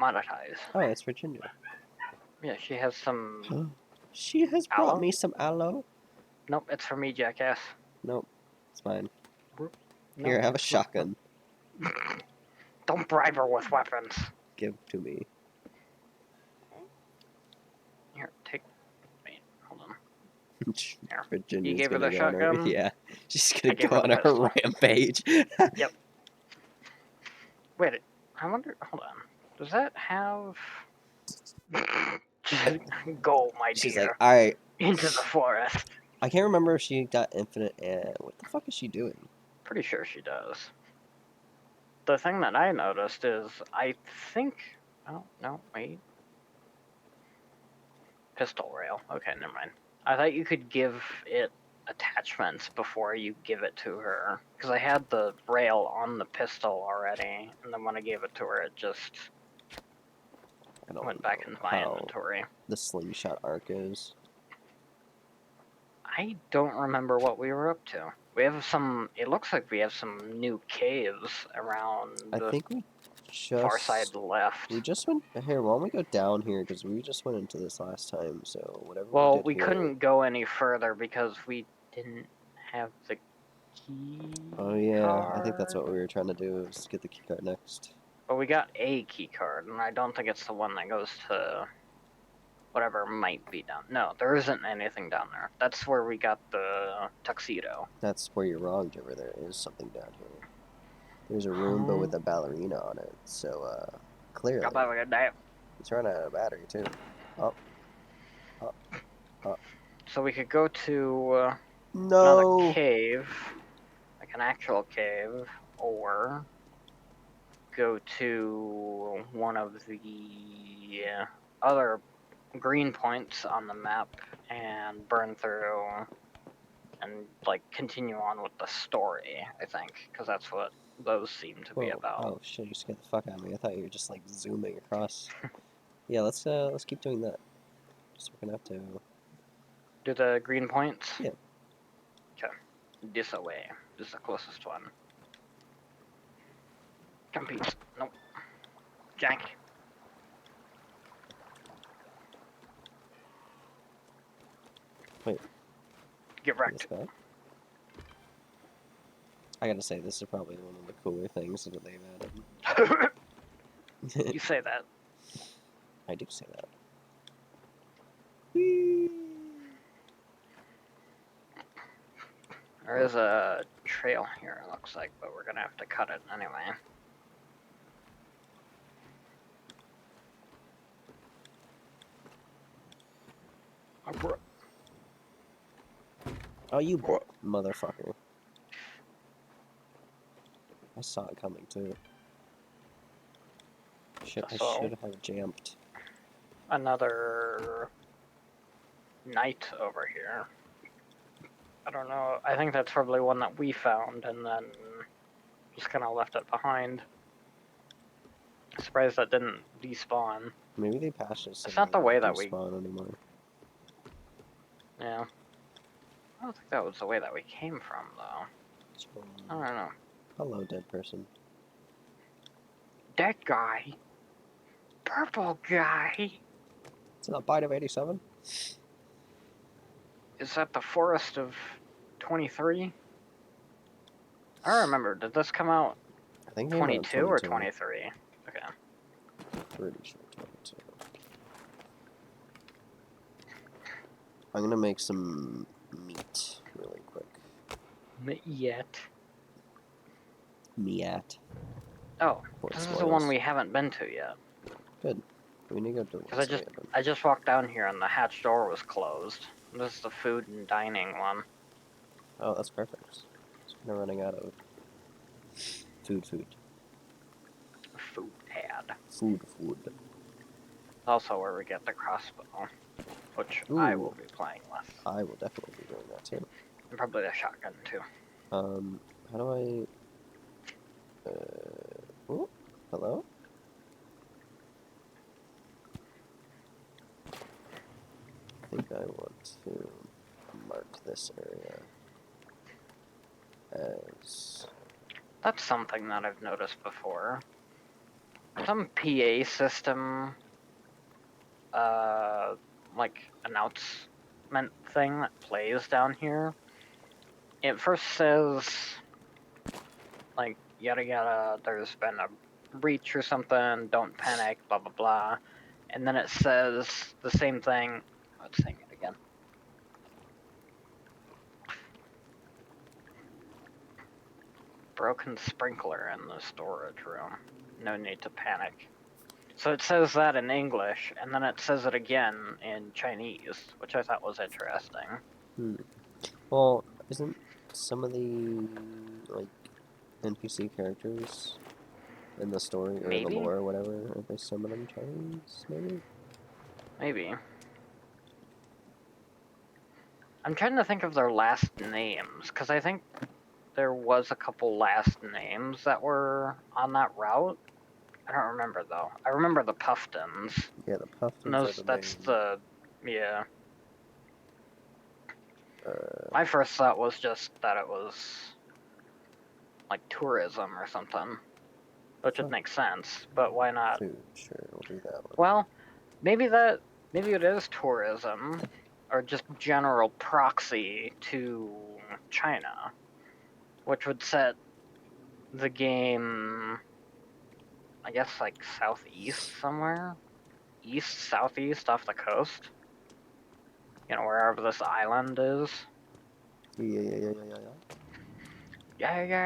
demonetized. Oh, it's Virginia. Yeah, she has some... She has brought Aloe? me some aloe. Nope, it's for me, jackass. Nope, it's mine. Nope, Here, have a it's not. shotgun. Don't bribe her with weapons. Give to me. Here, take... Wait, hold on. Here. Virginia's You gave her gonna the go on her, shotgun? yeah, she's I gonna gave go her on the her pistol. rampage. Yep. Wait, I wonder... Hold on. Does that have... Go, my She's dear. like, alright. Into the forest. I can't remember if she got infinite, what the fuck is she doing? Pretty sure she does. The thing that I noticed is, I think... Oh, no, wait. Pistol rail. Okay, never mind. I thought you could give it attachments before you give it to her. Because I had the rail on the pistol already, and then when I gave it to her, it just went back into my inventory. The slingshot arc is. I don't remember what we were up to. We have some... It looks like we have some new caves around I the think we just... far side left. We just went... Here, why don't we go down here? Because we just went into this last time, so whatever Well, we we did here... couldn't go any further because we didn't have the key Oh yeah, card. I think that's what we were trying to do, is get the key card next. But we got a key card, and I don't think it's the one that goes to whatever might be down. No, there isn't anything down there. That's where we got the tuxedo. That's where you're wrong, Jimmer. There is something down here. There's a room, but with a ballerina on it. So, clearly. He's running out of battery, too. Oh. Oh. Oh. So we could go to No! another cave, like an actual cave, or go to one of the other green points on the map and burn through and like continue on with the story, I think, because that's what those seem to be about. Oh shit, you scared the fuck out of me. I thought you were just like zooming across. Yeah, let's keep doing that. Just we're gonna have to do the green points? Yeah. Okay. This away. This is the closest one. Compete. Nope. Jack. Wait. Get wrecked. I gotta say, this is probably one of the cooler things that they've added. You say that. I do say that. Whee! There is a trail here, it looks like, but we're gonna have to cut it anyway. Oh, you motherfucker. I saw it coming, too. Shit, I should have jumped. Another knight over here. I don't know. I think that's probably one that we found and then just kind of left it behind. Surprised that didn't despawn. Maybe they patched it. It's not the way that we spawn anymore. Yeah. I don't think that was the way that we came from, though. I don't know. Hello, dead person. That guy. Purple guy. Is it a bite of 87? Is that the Forest of 23? I don't remember. Did this come out I think 22 or 23? Okay. Pretty sure 22. I'm gonna make some meat really quick. Yet. Meat. Oh, this is the one we haven't been to yet. Good. We need to go to Because I just walked down here and the hatch door was closed. This is the food and dining one. Oh, that's perfect. Just kind of running out of food. Food pad. Food. Also where we get the crossbow, which I will be playing with. I will definitely be doing that too. And probably the shotgun too. How do I... oh, hello? I think I want to mark this area as... That's something that I've noticed before. some PA system, like announcement thing that plays down here. It first says, like, yada yada, there's been a breach or something, don't panic, blah blah blah. And then it says the same thing. Let's sing it again. Broken sprinkler in the storage room. No need to panic. So it says that in English, and then it says it again in Chinese, which I thought was interesting. Well, isn't some of the, like, NPC characters in the story, or Maybe? the lore or whatever, are they some of them Chinese, maybe? Maybe. I'm trying to think of their last names, because I think there was a couple last names that were on that route. I don't remember, though. I remember the Pufftons. Yeah, the Pufftons are the That's main... the... yeah. My first thought was just that it was like tourism or something, which would make sense, but why not? Food, sure, we'll do that one. Well, maybe it is tourism, or just general proxy to China, which would set the game, I guess, like southeast somewhere, east, southeast off the coast, you know, wherever this island is. Yeah. Yeah.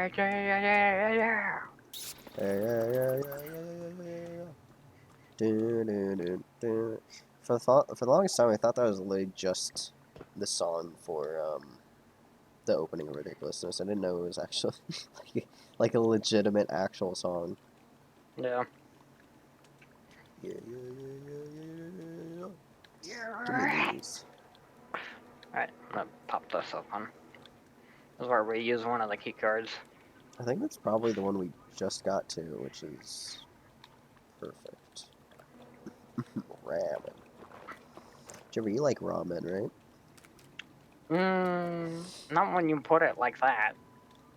For the longest time, I thought that was literally just the song for the opening of Ridiculousness. I didn't know it was actually like a legitimate actual song. Yeah. Yeah. Give me these. Alright, I'm gonna pop this open. This is where we use one of the key cards. I think that's probably the one we just got to, which is perfect. Ramen. Did you ever eat like ramen, right? Not when you put it like that.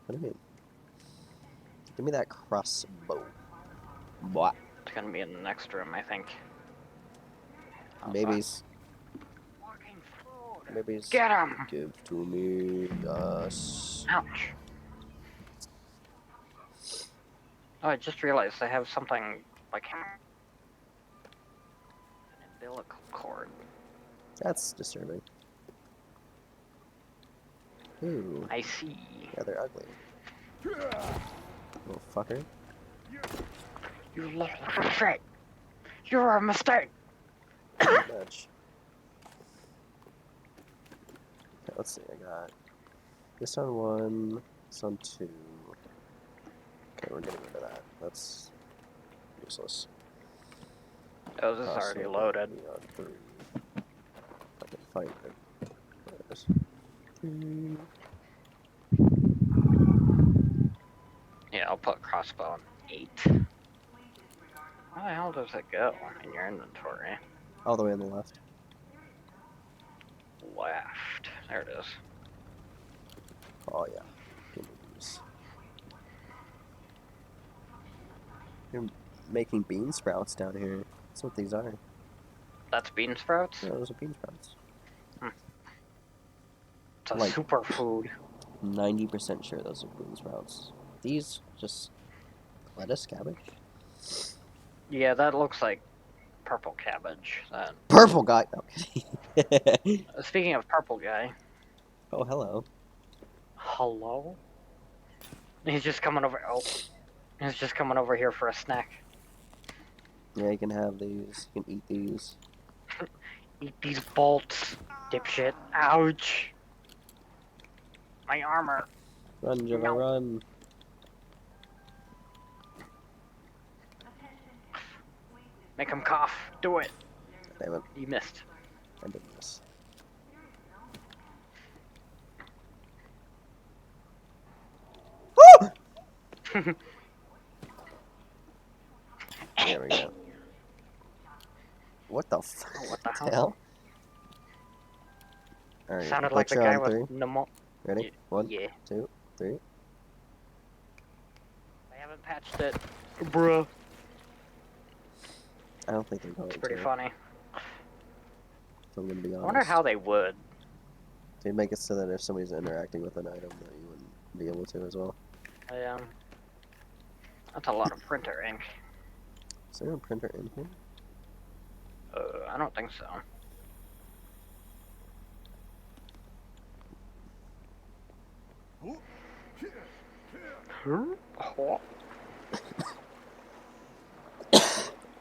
What do you mean? Give me that crossbow. What? It's gonna be in the next room, I think. Babies. Walking food. Babies. Get him! Give to me. Yes. Ouch. Oh, I just realized I have something like an umbilical cord. That's disturbing. Ooh. I see. Yeah, they're ugly. Little fucker. You little shit! You're a mistake! Much. Okay, let's see. I got this on 1, this on 2. Okay, we're getting rid of that. That's useless. Oh, this is already loaded. On 3. I can fight it. There it is. Yeah, I'll put crossbow on 8. Where the hell does it go in your inventory? All the way on the left. Left. There it is. Oh yeah. Give me these. You're making bean sprouts down here. That's what these are. That's bean sprouts? Yeah, those are bean sprouts. It's a like, superfood. 90% sure those are bean sprouts. These just lettuce, cabbage. Yeah, that looks like purple cabbage. That. Purple guy. Okay. Speaking of purple guy. Oh, hello. Hello? He's just coming over. Oh, he's just coming over here for a snack. Yeah, you can have these. You can eat these. Eat these bolts, dipshit. Ouch. My armor. Run, Java, No. run. Make him cough. Do it. Damn it. You missed. I did miss. Woo! There we go. What the What the hell? Alright, Sounded like the guy with pneumonia. Ready? 1, Yeah. 2, 3. I haven't patched it. Bruh. I don't think they're going to. It's pretty funny. If I'm going to be honest. I wonder how they would. They'd make it so that if somebody's interacting with an item, that you wouldn't be able to as well. Yeah. That's a lot of printer ink. Is there a printer in here? I don't think so.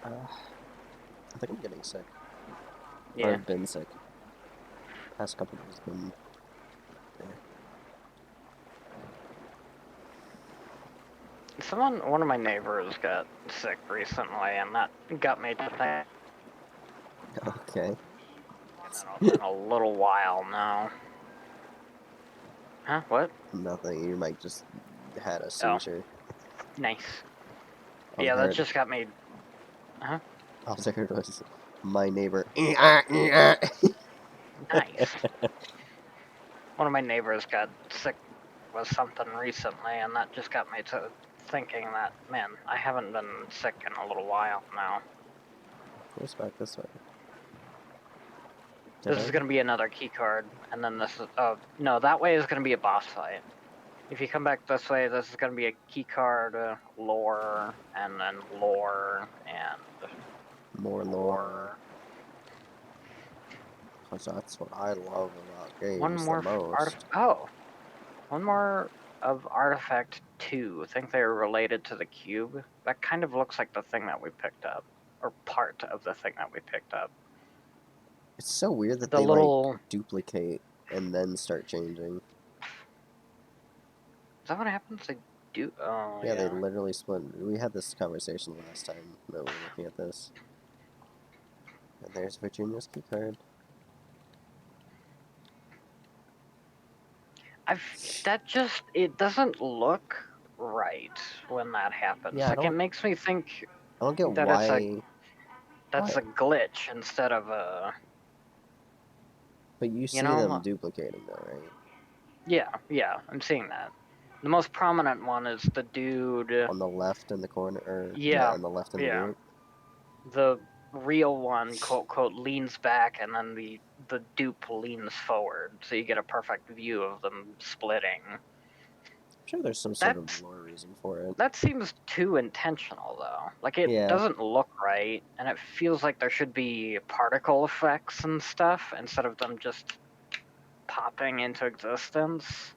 I think I'm getting sick. Yeah. Or I've been sick. Past couple days been One of my neighbors got sick recently, and that got me to think. Okay. It's been a little while now. Huh? What? Nothing. Your mic just had a seizure. Oh. Nice. Yeah, that just got me. Huh? All I heard was my neighbor. Nice. One of my neighbors got sick with something recently, and that just got me to thinking that, man, I haven't been sick in a little while now. Where's back this way? This is going to be another key card, and then this is, no, that way is going to be a boss fight. If you come back this way, this is going to be a key card, lore, and then lore, and more lore. Because that's what I love about games one more the most. One more of Artifact 2. I think they're related to the cube. That kind of looks like the thing that we picked up. Or part of the thing that we picked up. It's so weird that they like duplicate and then start changing. Is that what happens? They do. Oh, yeah. They literally split. We had this conversation last time that we were looking at this. And there's Virginia's key card. It doesn't look right when that happens. Yeah, like, it makes me think I don't get why. That's a glitch instead of a... But you see them duplicating though, right? Yeah, I'm seeing that. The most prominent one is the dude... on the left in the corner, or... Yeah, on the left in the group. The real one, quote, quote, leans back, and then the dupe leans forward, so you get a perfect view of them splitting. I'm sure there's some sort of lore reason for it. That seems too intentional, though. Like, it doesn't look right, and it feels like there should be particle effects and stuff, instead of them just popping into existence.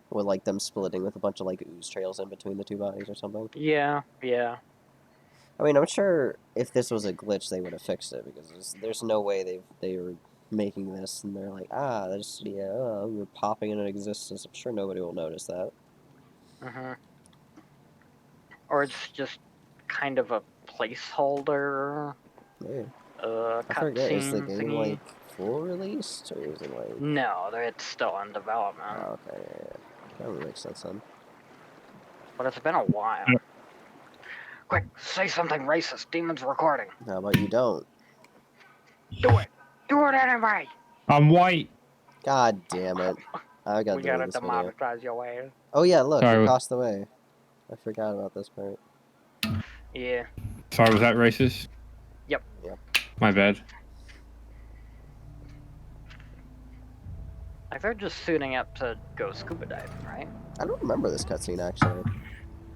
With, like, them splitting with a bunch of, like, ooze trails in between the two bodies or something? Yeah. I mean, I'm sure if this was a glitch, they would have fixed it, because there's no way they were making this, and they're like, we're popping into existence. I'm sure nobody will notice that. Or it's just kind of a placeholder. Yeah. I forget, is the game, like, full released, or is it, like... No, it's still in development. Oh, okay, yeah. That would make sense, then. But it's been a while. Quick, say something racist. Demon's recording. How about you don't? Do it. Do it anyway. I'm white. God damn it. I gotta we gotta demonetize your way. Oh yeah, look, you crossed the way. I forgot about this part. Yeah. Sorry, was that racist? Yep. My bad. Like, they're just suiting up to go scuba diving, right? I don't remember this cutscene, actually.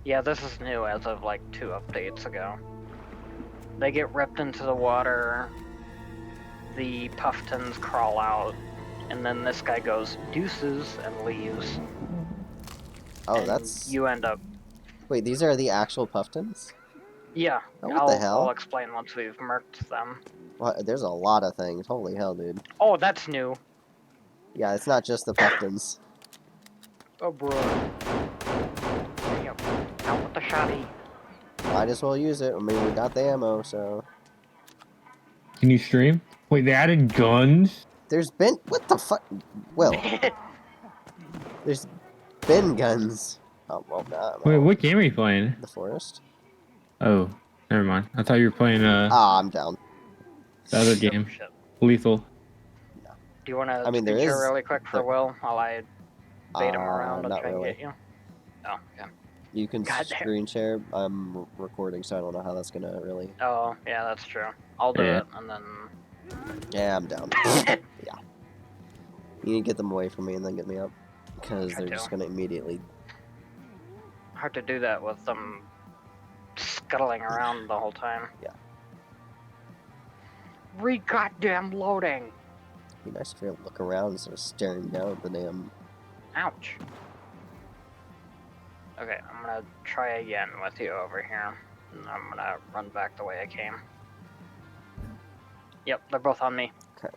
Yeah, this is new as of, like, 2 updates ago. They get ripped into the water, the Pufftons crawl out, and then this guy goes deuces and leaves. Oh, and that's... You end up... Wait, these are the actual Pufftons? Yeah. Oh, what the hell? I'll explain once we've murked them. What? There's a lot of things. Holy hell, dude. Oh, that's new. Yeah, it's not just the Pufftons. Oh, bro. Damn. Out with the shotty. Might as well use it. I mean, we got the ammo, so... Can you stream? Wait, they added guns? There's been... What the fuck? Well... There's been guns. Oh, well, not. Wait, what game are you playing? The Forest. Oh, never mind. I thought you were playing, I'm down. The other game. Shit. Lethal. Do you want to really quick for Will while I bait him around and try and get you? Oh, okay. You can screen share. I'm recording, so I don't know how that's gonna really. Oh, yeah, that's true. I'll do it, and then. Yeah, I'm down. Yeah. You need to get them away from me and then get me up, because they're just gonna immediately. Hard to do that with them scuttling around the whole time. Yeah. Goddamn loading. It'd be nice if you look around instead of staring down at the damn. Ouch. Okay, I'm gonna try again with you over here. And I'm gonna run back the way I came. Yep, they're both on me. Okay.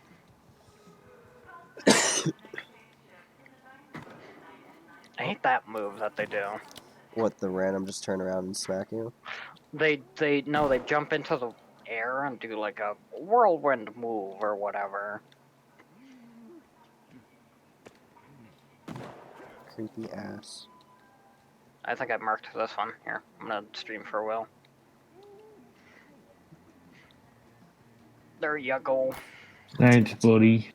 I hate that move that they do. What, the random just turn around and smack you? They jump into the air and do like a whirlwind move or whatever. Creepy ass. I think I marked this one. Here, I'm gonna stream for Will. There you go. Thanks, buddy.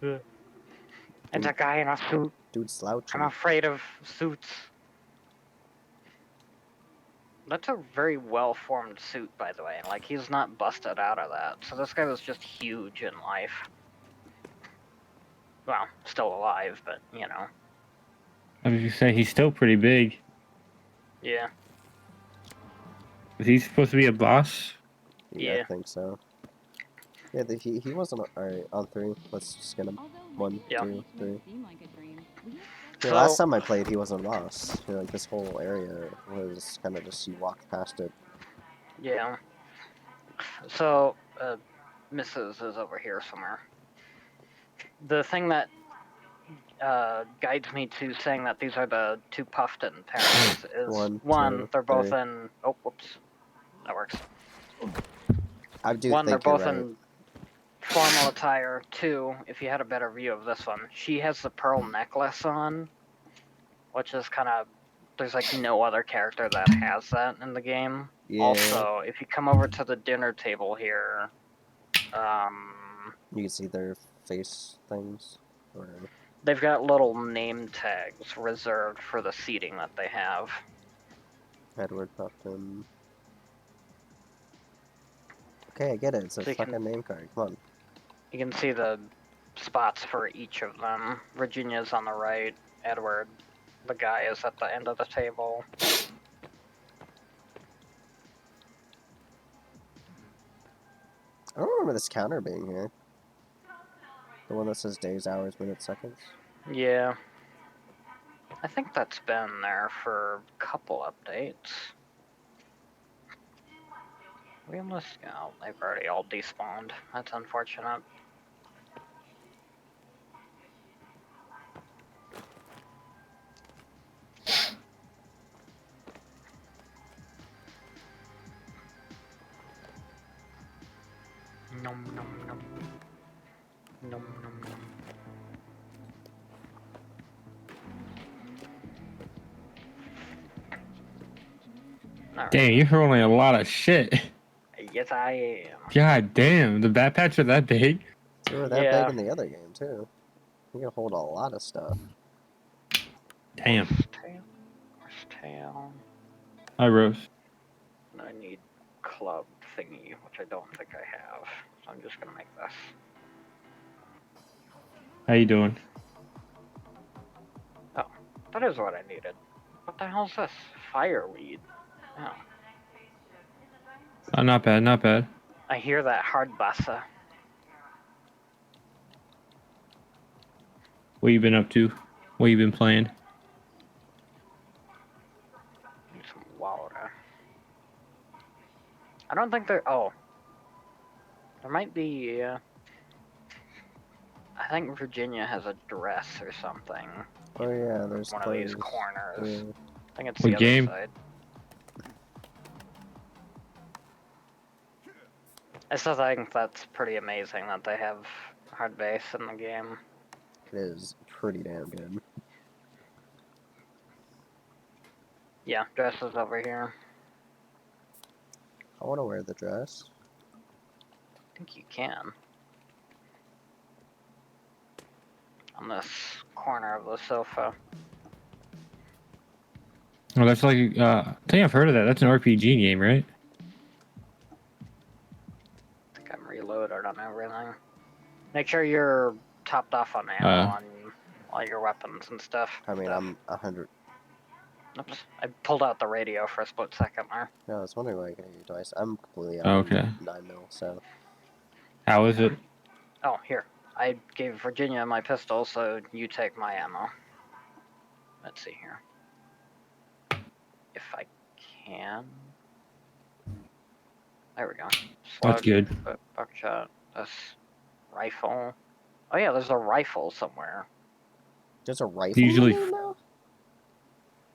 It's a guy in a suit. Dude slouching. I'm afraid of suits. That's a very well-formed suit, by the way. Like, he's not busted out of that. So this guy was just huge in life. Well, still alive, but, you know. I was gonna say, he's still pretty big. Yeah. Is he supposed to be a boss? Yeah. I think so. Yeah, he wasn't. Alright, on 3. Let's skin him. 1, 2, 3. Yeah, So, last time I played, he wasn't a boss. You know, like, this whole area was kind of just, you walked past it. Yeah. So, Mrs. is over here somewhere. The thing that guides me to saying that these are the 2 Puffton parents is one, they're both in. Oh, whoops. That works. I do one, they're think you're both in formal attire. 2, if you had a better view of this one, she has the pearl necklace on, which is kind of. There's like no other character that has that in the game. Yeah. Also, if you come over to the dinner table here, you can see their face things. Or... They've got little name tags reserved for the seating that they have. Edward Puffton. Okay, I get it. It's a fucking name card. Come on. You can see the spots for each of them. Virginia's on the right. Edward, the guy, is at the end of the table. I don't remember this counter being here. The one that says days, hours, minutes, seconds. Yeah. I think that's been there for a couple updates. We must go. They've already all despawned. That's unfortunate. Nom nom nom. Nom nom nom. Right. Damn, you're rolling a lot of shit. Yes, I am. God damn, the bat patch are that big? They were that big in the other game, too. You can hold a lot of stuff. Damn. Horse tail. Hi, Rose. I need club thingy, which I don't think I have. So I'm just gonna make this. How you doing? Oh, that is what I needed. What the hell is this? Fireweed. Oh. Oh, not bad, not bad. I hear that hard bassa. What you been up to? What you been playing? Need some water. I don't think there. Oh. There might be. I think Virginia has a dress or something. Oh yeah, there's one clothes. Of these corners. Yeah. I think it's the other side. I still think that's pretty amazing that they have hard base in the game. It is pretty damn good. Yeah, dress is over here. I want to wear the dress. I think you can. On this corner of the sofa. Oh, that's like, I think I've heard of that. That's an RPG game, right? I think I'm reloaded on everything. Make sure you're topped off on ammo on all your weapons and stuff. I mean, I'm 100. Oops, I pulled out the radio for a split second there. No, I was wondering why I can hear you twice. I'm completely out Okay. of 9mm, so. How is it? Oh, here. I gave Virginia my pistol, so you take my ammo. Let's see here. If I can. There we go. That's good. Buckshot. This rifle. Oh yeah, there's a rifle somewhere. There's a rifle Usually in there now?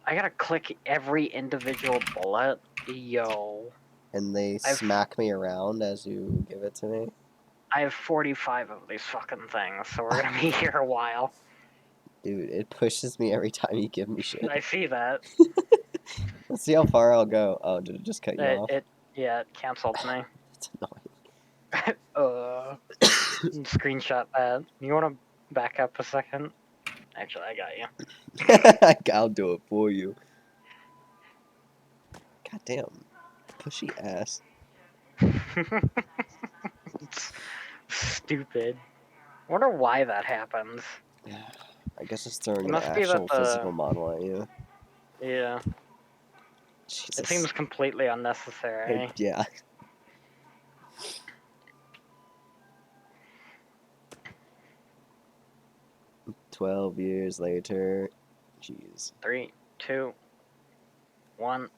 I gotta click every individual bullet. Yo. And they smack me around as you give it to me? I have 45 of these fucking things, so we're gonna be here a while. Dude, it pushes me every time you give me shit. I see that. Let's see how far I'll go. Oh, did it just cut you off? Yeah, it canceled me. It's annoying. Screenshot that. You wanna back up a second? Actually, I got you. I'll do it for you. Goddamn. Pushy ass. It's stupid. I wonder why that happens. I guess it's throwing an actual physical model at you. Yeah. Jesus. It seems completely unnecessary. Yeah. "12 years later." Jeez. 3, 2, 1.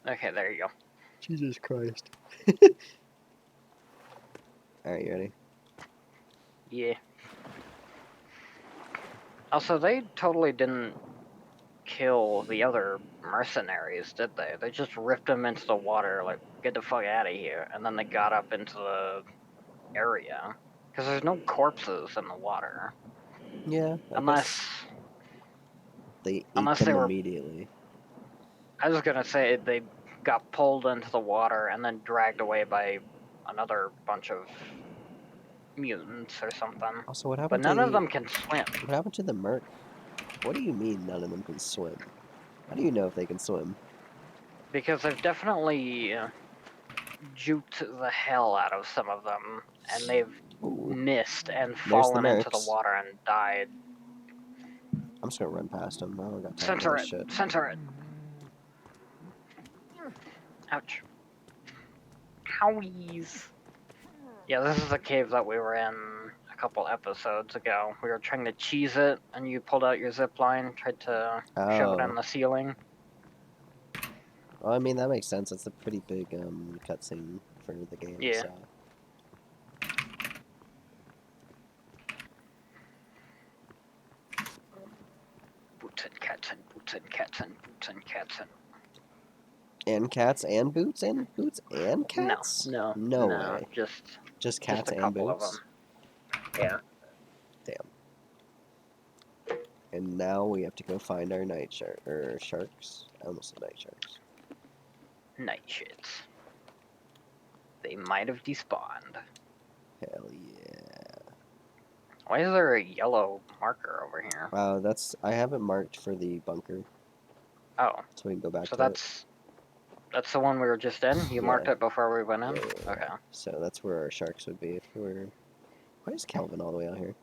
Okay, there you go. Jesus Christ. Alright, you ready? Yeah. Also, they totally didn't kill the other mercenaries, did they? They just ripped them into the water, like, get the fuck out of here. And then they got up into the area. Because there's no corpses in the water. Yeah. Unless they ate them immediately. I was gonna say they got pulled into the water and then dragged away by another bunch of mutants or something. Also, what happened? But none of them can swim. What happened to the merc? What do you mean none of them can swim? How do you know if they can swim? Because they've definitely juked the hell out of some of them, and they've missed and fallen into the water and died. I'm just gonna run past them. I don't got time Censor for it. this shit. Censor it. Ouch. Owies. Yeah, this is a cave that we were in a couple episodes ago. We were trying to cheese it, and you pulled out your zip line, tried to shove it in the ceiling. Well, I mean, that makes sense. It's a pretty big cutscene for the game. Yeah. So. Boots and cats and boots and cats and boots and cats and... And cats and boots and boots and cats? No way. Just cats and boots? Yeah. Damn. And now we have to go find our night sharks. I almost said night sharks. Night shits. They might have despawned. Hell yeah. Why is there a yellow marker over here? I have it marked for the bunker. Oh. So we can go back to that's the one we were just in? You marked it before we went in? Yeah. Okay. So that's where our sharks would be if we were... Why is Calvin all the way out here?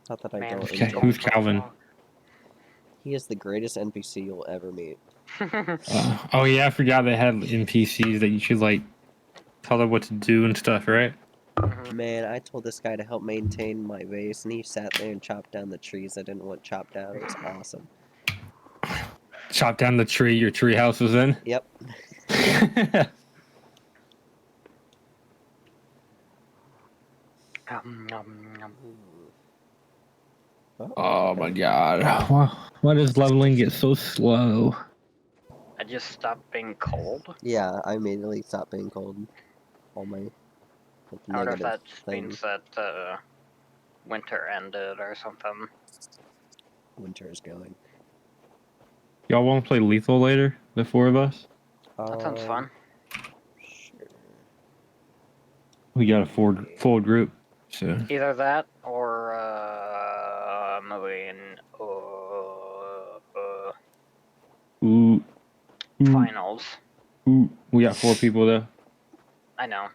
Not that I don't enjoy Who's Calvin? He is the greatest NPC you'll ever meet. Oh yeah, I forgot they had NPCs that you should like tell them what to do and stuff, right? Man, I told this guy to help maintain my base, and he sat there and chopped down the trees I didn't want chopped down. It was awesome. Chop down the tree your tree house was in? Yep. Oh my god. Why does leveling get so slow? I just stopped being cold? Yeah, I immediately stopped being cold. All my I wonder if that means that winter ended or something. Winter is going. Y'all want to play Lethal later? The four of us? That sounds fun. Sure. We got a full group. So either that or Ooh. Finals. Ooh. We got 4 people though. I know.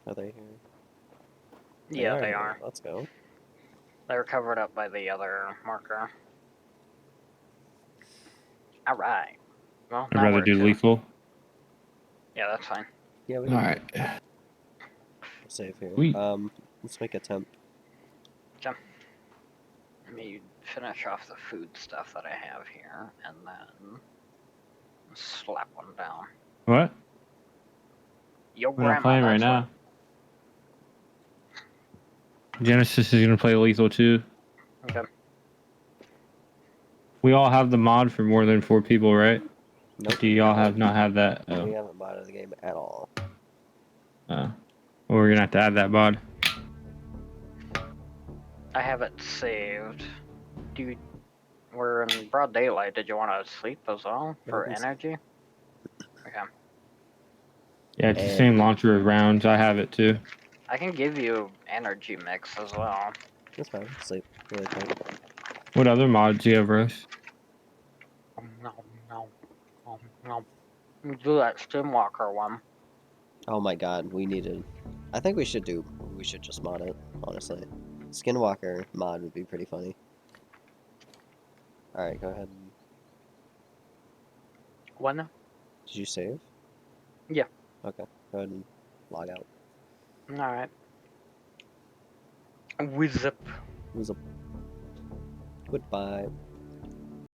Are they here? Yeah, they here. are. Let's go. They're covered up by the other marker. Alright. Well, I'd rather do lethal. Yeah, that's fine. Yeah, we can. Alright. Save here. Sweet. Let's make a temp. Jump. Let me finish off the food stuff that I have here, and then slap one down. What? Your We're not grandma, playing right that's now. Genesis is gonna play lethal too. Okay. We all have the mod for more than 4 people, right? Nope. Do y'all not have that? Oh. We haven't modded the game at all. Well, we're gonna have to add that mod. I have it saved. Dude, we're in broad daylight. Did you want to sleep as well for energy? Okay. Yeah, it's the same launcher as rounds. I have it too. I can give you energy mix as well. That's fine. Sleep. Really quick. What other mods do you have, Russ? No. Do that Stimwalker one. Oh my god, I think we should just mod it, honestly. Skinwalker mod would be pretty funny. Alright, go ahead. What now? Did you save? Yeah. Okay, go ahead and log out. Alright. Wizip. Goodbye.